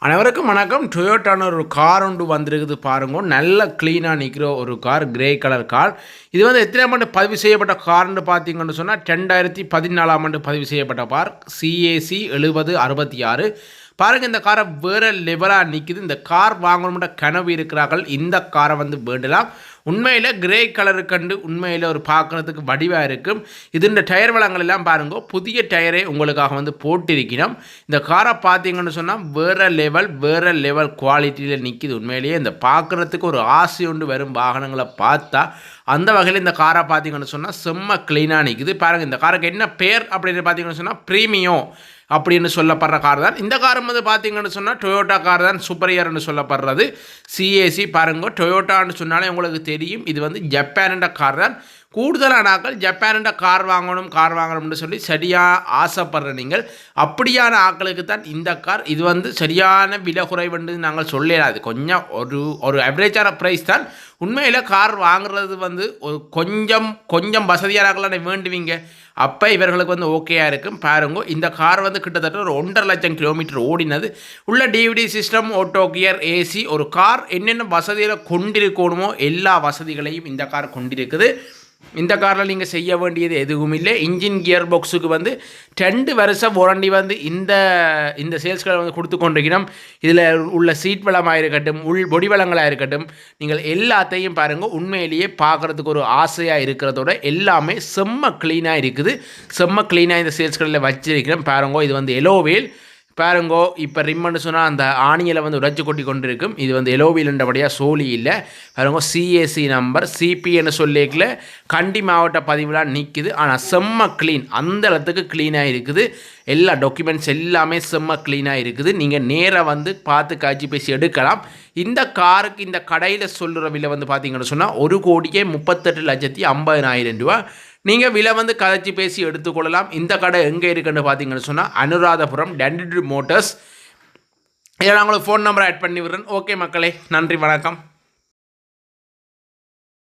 அனைவருக்கும் வணக்கம். டொயோட்டான ஒரு கார் ஒன்று வந்திருக்குது பாருங்க. நல்ல க்ளீனாக நிற்கிற ஒரு கார், கிரே கலர் கார். இது வந்து எத்தனாம் ஆண்டு பதிவு செய்யப்பட்ட கார்னு பார்த்தீங்கன்னு சொன்னால் 2014 பதிவு செய்யப்பட்ட கார். CAC 7066 பாருங்கள். இந்த காரை வேறு லெவலாக நிற்கிது. இந்த கார் வாங்கணும்ன்ற கனவு இருக்கிறார்கள், இந்த காரை வந்து வேண்டலாம். உண்மையில் கிரே கலரு கண்டு உண்மையில் ஒரு பார்க்குறதுக்கு வடிவாக இருக்கும். இந்த டயர் வளங்கள் எல்லாம் பாருங்க, புதிய டயரை உங்களுக்காக வந்து போட்டிருக்கணும். இந்த காரை பார்த்தீங்கன்னு சொன்னால் வேறு லெவல் குவாலிட்டியில் நிற்கிது. உண்மையிலேயே இந்த பார்க்குறதுக்கு ஒரு ஆசை ஒன்று வரும் வாகனங்களை பார்த்தா. அந்த வகையில் இந்த காரை பார்த்தீங்கன்னு சொன்னால் செம்ம க்ளீனாக நிற்குது பாருங்கள். இந்த காருக்கு என்ன பேர் அப்படின்னு பார்த்தீங்கன்னு சொன்னால் ப்ரீமியோ அப்படின்னு சொல்லப்படுற கார் தான். இந்த கார் வந்து பார்த்தீங்கன்னு சொன்னால் டொயோட்டா கார் தான், சூப்பரியர்னு சொல்லப்படுறது. CAC பாருங்க, டொயோட்டான்னு சொன்னாலே உங்களுக்கு தெரியும், இது வந்து ஜப்பான்ன்ற கார் தான். கூடுதலான ஆக்கள் ஜப்பான்ன்ற கார் வாங்கணும்னு சொல்லி சரியாக ஆசைப்படுற நீங்கள், அப்படியான ஆக்களுக்கு தான் இந்த கார். இது வந்து சரியான விலை குறைவுன்னு நாங்கள் சொல்லலாது. கொஞ்சம் ஒரு ஆவரேஜான ப்ரைஸ் தான். உண்மையில் கார் வாங்குறது வந்து ஒரு கொஞ்சம் வசதியான வேண்டுவீங்க, அப்போ இவர்களுக்கு வந்து ஓகேயாக இருக்கும். பாருங்க, இந்த கார் வந்து கிட்டத்தட்ட ஒரு 1.5 லட்சம் கிலோமீட்டர் ஓடினது. உள்ள DVD system, auto gear, AC. ஒரு கார் என்னென்ன வசதியில் கொண்டிருக்கணுமோ எல்லா வசதிகளையும் இந்த கார் கொண்டிருக்குது. இந்த காரில் நீங்கள் செய்ய வேண்டியது எதுவும் இல்லை. இன்ஜின் கியர் பாக்ஸுக்கு வந்து 2 வருஷம் வாரண்டி வந்து இந்த சேல்ஸ்களை வந்து கொடுத்து கொண்டிருக்கணும். இதில் உள்ள சீட் வளமாக இருக்கட்டும், பொடி வளங்களாக இருக்கட்டும், நீங்கள் எல்லாத்தையும் பாருங்கள். உண்மையிலேயே பார்க்குறதுக்கு ஒரு ஆசையாக இருக்கிறதோட எல்லாமே செம்ம க்ளீனாக இருக்குது. செம்ம க்ளீனாக இந்த சேல்ஸ்களில் வச்சிருக்கிறோம் பாருங்க. இது வந்து எலோவேல் பாருங்கோ. இப்போ ரிம்மன்னு சொன்னால் அந்த ஆணியில் வந்து உரைச்சி கொட்டி கொண்டு இருக்கும். இது வந்து எலோவீல்ன்றபடியாக சோழி இல்லை பாருங்க. CAC நம்பர் CPன்னு சொல்லிக்கல கண்டி மாவட்ட பதிவுலாம் நிற்குது. ஆனால் செம்ம க்ளீன், அந்த இடத்துக்கு க்ளீனாக இருக்குது. எல்லா டாக்குமெண்ட்ஸ் எல்லாமே செம்ம க்ளீனாக இருக்குது. நீங்கள் நேராக வந்து பார்த்து காட்சி பேசி எடுக்கலாம். இந்த காருக்கு இந்த கடையில் சொல்கிற விலை வந்து பார்த்தீங்கன்னு சொன்னால் 1,38,50,000 ரூபா. நீங்கள் விலை வந்து கதைச்சி பேசி எடுத்துக்கொள்ளலாம். இந்த கடை எங்கே இருக்குன்னு பார்த்தீங்கன்னு சொன்னால் அனுராதபுரம் டென்டிட் மோட்டர்ஸ். இதை நான் உங்களுக்கு ஃபோன் நம்பரை ஆட் பண்ணி விடுறேன். ஓகே மக்களே, நன்றி, வணக்கம்.